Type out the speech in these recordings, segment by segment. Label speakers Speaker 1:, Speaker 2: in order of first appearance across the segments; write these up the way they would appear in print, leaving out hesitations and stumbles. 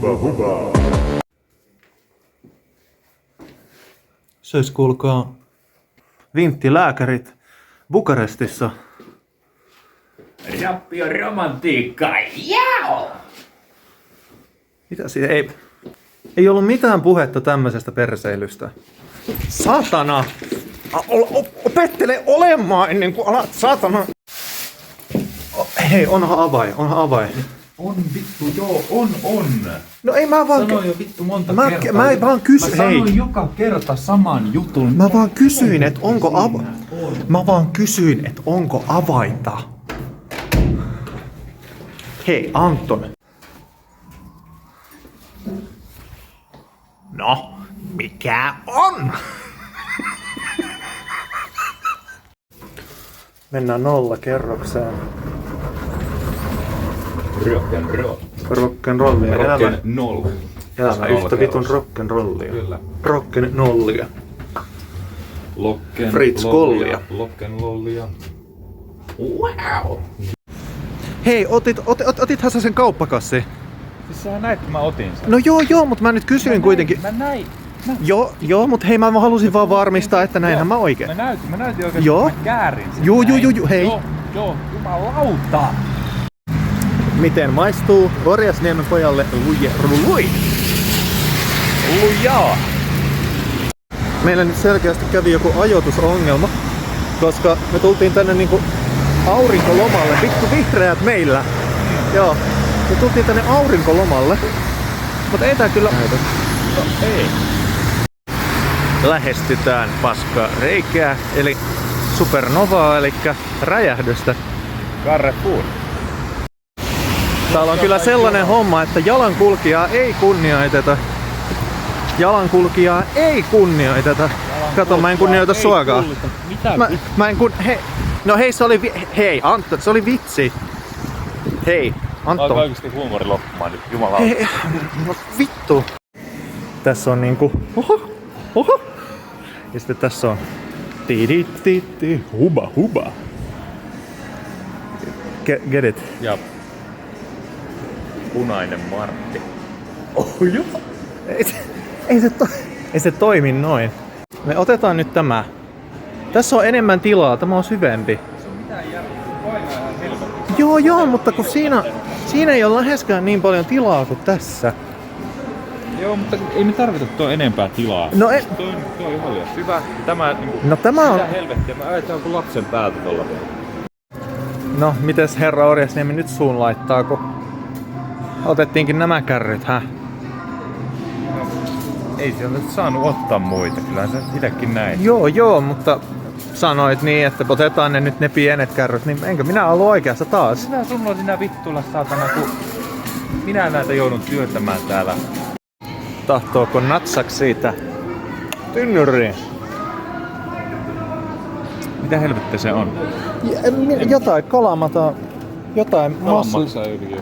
Speaker 1: Huba huba.
Speaker 2: Söis kuulkaa vinttilääkärit Bukarestissa.
Speaker 3: Rappi on romantiikkaa. Jao!
Speaker 2: Mitä siitä? Ei ollut mitään puhetta tämmöisestä perseilystä. Satana! Opettele olemaan ennen kuin alat, satana! Hei, onhan avain.
Speaker 3: On vittu, joo, on.
Speaker 2: No ei mä vaan...
Speaker 3: Sanoin jo vittu monta kertaa.
Speaker 2: Mä vaan kysyin,
Speaker 3: Mä
Speaker 2: hei.
Speaker 3: sanoin joka kerta saman jutun.
Speaker 2: Mä vaan kysyin, että onko avainta. Hei, Anton. No, mikä on? Mennään 0 kerrokseen. Rock'n'rollia. Elämä yhtä vitun rock'n'rollia.
Speaker 3: Kyllä.
Speaker 2: Rock'n'rollia. Fritz Kollia.
Speaker 3: Lock'n'lollia. Wow!
Speaker 2: Hei, otithan sä sen kauppakassi?
Speaker 3: Siis sä näit, kun mä otin sen.
Speaker 2: No joo, mutta mä nyt kysyin kuitenkin.
Speaker 3: Mä näin.
Speaker 2: Joo, mutta hei, mä halusin vaan varmistaa, että näinhän mä oikein.
Speaker 3: Mä näytin oikein,
Speaker 2: Joo.
Speaker 3: että mä käärin sen.
Speaker 2: Joo,
Speaker 3: näin.
Speaker 2: hei.
Speaker 3: Joo, jumalauta.
Speaker 2: Miten maistuu Orjasniemen pojalle luje?
Speaker 3: Lujaa.
Speaker 2: Meillä nyt selkeästi kävi joku ajoitusongelma, koska me tultiin tänne niinku aurinkolomalle. Vittu vihreät meillä. Joo. Me tultiin tänne aurinkolomalle. Mutta ei tää kyllä...
Speaker 3: No ei.
Speaker 2: Lähestytään paskaa reikää, eli supernovaa, eli räjähdystä.
Speaker 3: Carrefour.
Speaker 2: Täällä on kyllä sellainen homma, että jalankulkijaa ei kunnioiteta. Jalankulkijaa ei kunnioiteta. Kato, mä en kunnioita suakaan.
Speaker 3: Mitä?
Speaker 2: Mä en No hei, se oli hei, Anton, se oli vitsi. Hei, Anton.
Speaker 3: Alkaa oikeesti huumori loppumaan nyt, jumalauta.
Speaker 2: Hei, no vittu. Tässä on niinku... Oho. Ja sitten tässä on... Huba. Get it?
Speaker 3: Ja punainen Martti.
Speaker 2: Joo. Ei se toimi noin. Me otetaan nyt tämä. Tässä on enemmän tilaa, tämä on syvempi. Joo, mutta kun siinä ei ole läheskään niin paljon tilaa kuin tässä.
Speaker 3: Joo, mutta ei me tarvita tuo enempää tilaa.
Speaker 2: No
Speaker 3: Tuo on ihan liian syvä. Tämä niinku...
Speaker 2: No tämä on...
Speaker 3: Mitä helvettiä, mä ajattelen jonkun lapsen päältä tuolla.
Speaker 2: No, mites herra Orjasniemi nyt suun laittaa, kun otettiinkin nämä kärryt, hä?
Speaker 3: Ei sieltä saanut ottaa muita, kyllä sä itsekin näin.
Speaker 2: Joo, mutta sanoit niin, että otetaan ne nyt ne pienet kärryt, niin enkö minä ollut oikeassa taas?
Speaker 3: Sinä sun on sinä vittuilla saatana, kun minä näitä joudun työtämään täällä.
Speaker 2: Tahtooko natsaks siitä tynnyriin?
Speaker 3: Mitä helvettiä se on?
Speaker 2: Jotain kalamata, jotain
Speaker 3: Kalan maksaa yli.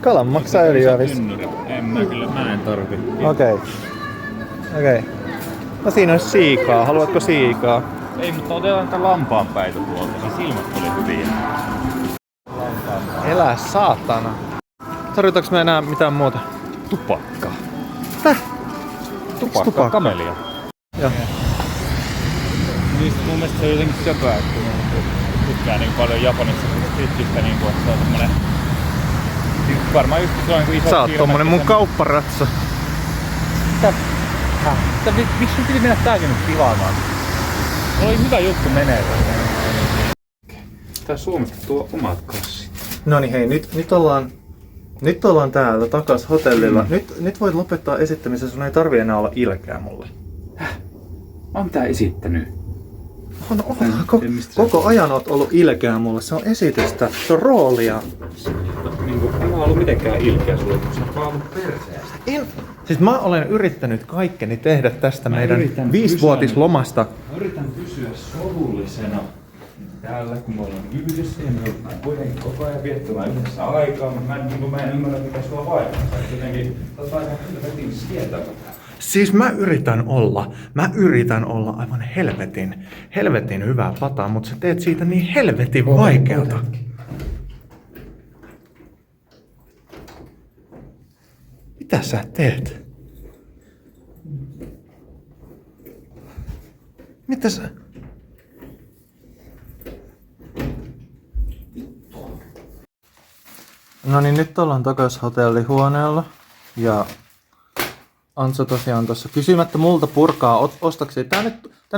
Speaker 2: Kalan maksaa öljyä vissi.
Speaker 3: Mä en tarvi.
Speaker 2: Okei. No siinä olisi siikaa. Haluatko siikaa?
Speaker 3: Ei, mutta otetaan tätä lampaanpäitä tuolta, niin silmät oli hyviä.
Speaker 2: Elää saatana. Tarvitaanko me enää mitään muuta?
Speaker 3: Tupakka.
Speaker 2: Täh?
Speaker 3: Tupakka? Kamelia.
Speaker 2: Joo.
Speaker 3: Niistä mun mielestä se on jotenkin söpöä, että kun tykkää niin paljon Japanissa pitistä, niin kuin, että se on semmonen... Varmaan just sellainen kuin iso...
Speaker 2: Sä oot tommonen mun kaupparatsa.
Speaker 3: Miksi sun piti mennä tääkin nyt tilaamaan? Oli hyvä juttu menee tänne. Tää Suomesta tuo omat kassit.
Speaker 2: Noniin hei, nyt ollaan täällä takas hotellilla. Nyt voit lopettaa esittämisen, sun ei tarvi enää olla ilkeä mulle.
Speaker 3: Mä oon tää esittänyt.
Speaker 2: Koko ajan oot ollut ilkeä mulle, se on esitystä, se on roolia.
Speaker 3: Niinku, en oo ollut mitenkään ilkeä sulle, kun sä oot vaan ollut perseestä.
Speaker 2: Siis mä olen yrittänyt kaikkeni tehdä tästä meidän 5-vuotislomasta.
Speaker 3: Mä yritän pysyä sovullisena täällä, kun me ollaan yhdessä ja me voidaan koko ajan viettämään yhdessä aikaa, mutta mä en ymmärrä, mikä sua vaivaa. Jotenkin, sä oot aika helvetin sietävä.
Speaker 2: Siis mä yritän olla aivan helvetin hyvää pataa, mutta sä teet siitä niin helvetin vaikeata. Mitä sä teet? Mitä sä... No niin, nyt ollaan takaisin hotellihuoneella. Ja Antso tosiaan tuossa kysymättä multa purkaa ostakseen. Tää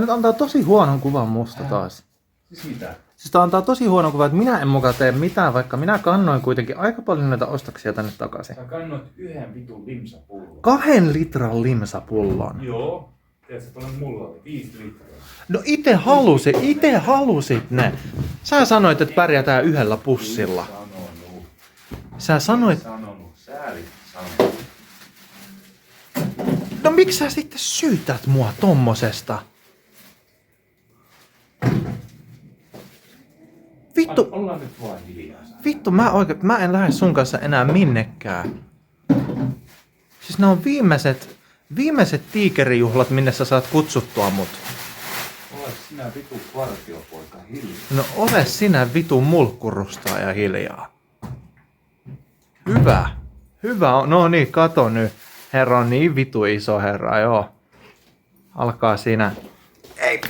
Speaker 2: nyt antaa tosi huonon kuvan musta taas.
Speaker 3: Siis mitä?
Speaker 2: Siis tää antaa tosi huonon kuvan, että minä en muka tee mitään, vaikka minä kannoin kuitenkin aika paljon näitä ostoksia tänne takaisin.
Speaker 3: Sä kannoit yhden vitun limsapullon.
Speaker 2: 2 litran limsapullon.
Speaker 3: Joo. Tiedätkö, tuolla mulla oli 5 litraa.
Speaker 2: No ite halusit ne. Sä sanoit, että pärjätään yhdellä pussilla.
Speaker 3: Sanonut.
Speaker 2: Sä sanoit...
Speaker 3: Sanonut. Säälit sanonut.
Speaker 2: No miksi sä sitten syytät mua tommosesta? Vittu,
Speaker 3: Ollaan nyt vaan hiljaa.
Speaker 2: vittu, mä en lähde sun kanssa enää minnekään. Siis ne on viimeiset tiikerijuhlat, minne sä saat kutsuttua mut.
Speaker 3: Ole sinä vitu partiopoika hiljaa.
Speaker 2: No ole sinä vitu mulkkurustaaja hiljaa. Hyvä on. No niin, kato nyt. Herra on niin vitu iso herra, joo. Alkaa siinä. Ei,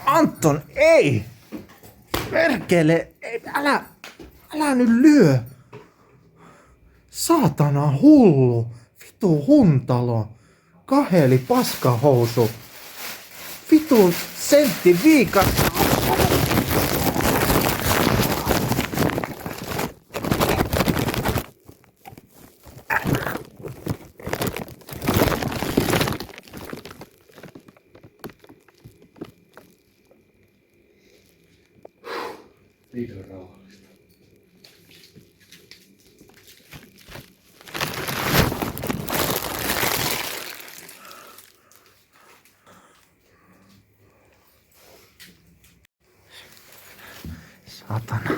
Speaker 2: Anton, ei! Perkele, ei, älä nyt lyö. Saatana hullu. Vitu huntalo. Kaheli paskahousu. Vitu sentti viikas.
Speaker 3: Liiton rauhallista.
Speaker 2: Saatana.